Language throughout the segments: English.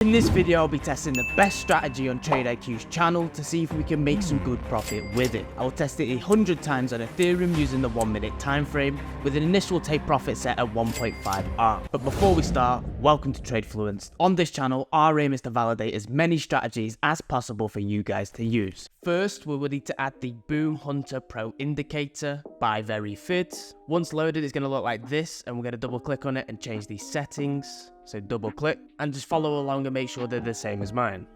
In this video, I'll be testing the best strategy on TradeIQ's channel to see if we can make some good profit with it. I will test it 100 times on Ethereum using the 1 minute time frame with an initial take profit set at 1.5R. But before we start, welcome to TradeFluence. On this channel, our aim is to validate as many strategies as possible for you guys to use. First, we will need to add the Boom Hunter Pro indicator by VeryFid. Once loaded, it's going to look like this, and we're going to double click on it and change the settings. So double click and just follow along and make sure they're the same as mine.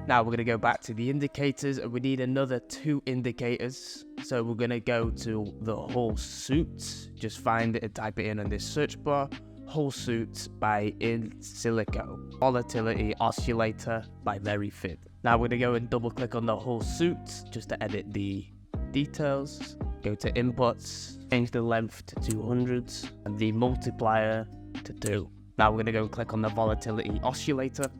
Now we're going to go back to the indicators and we need another 2 indicators. So we're going to go to the whole suit. Just find it and type it in on this search bar. Whole suit by In Silico. Volatility Oscillator by VeryFid. Now we're going to go and double click on the whole suit just to edit the details. Go to inputs, change the length to 200 and the multiplier to 2. Now we're going to go and click on the Volatility Oscillator.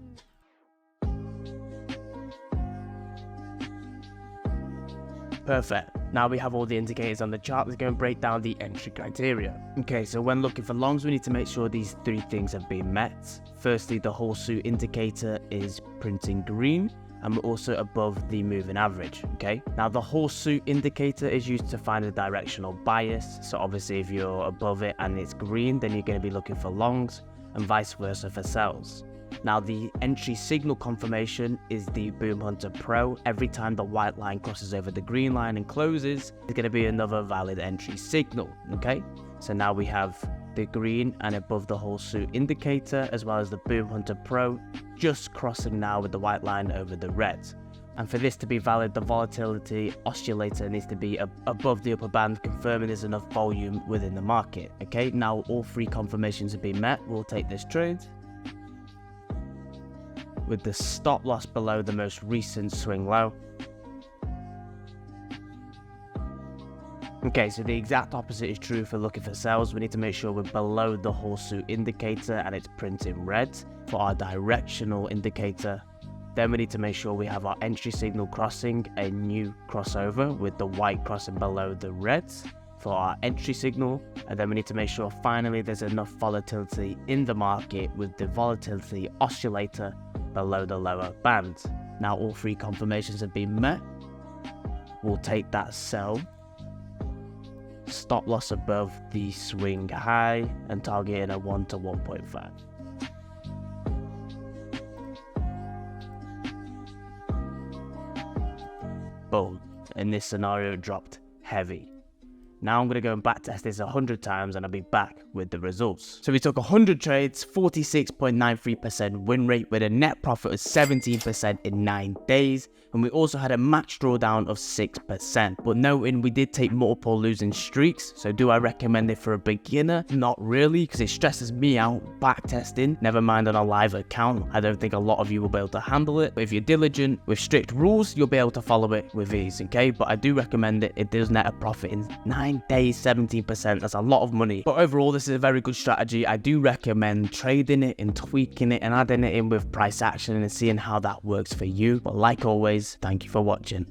Perfect. Now we have all the indicators on the chart. Let's go and break down the entry criteria. Okay, so when looking for longs, we need to make sure these 3 things have been met. Firstly, the whole suit indicator is printing green, and we're also above the moving average. Okay, now the whole suit indicator is used to find a directional bias. So obviously if you're above it and it's green, then you're going to be looking for longs, and vice versa for sells. Now the entry signal confirmation is the Boom Hunter Pro. Every time the white line crosses over the green line and closes, it's going to be another valid entry signal. Okay, so now we have the green and above the whole suit indicator, as well as the Boom Hunter Pro just crossing now with the white line over the red. And for this to be valid, the volatility oscillator needs to be above the upper band, confirming there's enough volume within the market. Okay, now all 3 confirmations have been met. We'll take this trade with the stop loss below the most recent swing low. Okay, so the exact opposite is true for looking for sells. We need to make sure we're below the whole suit indicator and it's printing red for our directional indicator. Then we need to make sure we have our entry signal crossing a new crossover with the white crossing below the red for our entry signal. And then we need to make sure finally there's enough volatility in the market with the volatility oscillator below the lower band. Now all 3 confirmations have been met. We'll take that sell, stop loss above the swing high and targeting a 1 to 1.5. Boom. In this scenario it dropped heavy. Now I'm going to go and back test this 100 times and I'll be back with the results. So we took 100 trades, 46.93% win rate with a net profit of 17% in 9 days. And we also had a max drawdown of 6%. But noting we did take multiple losing streaks. So do I recommend it for a beginner? Not really, because it stresses me out back testing. Never mind on a live account. I don't think a lot of you will be able to handle it. But if you're diligent with strict rules, you'll be able to follow it with ease. Okay, but I do recommend it. It does net a profit in 9 days, 17%. That's a lot of money. But overall, this is a very good strategy. I do recommend trading it and tweaking it and adding it in with price action and seeing how that works for you. But like always, thank you for watching.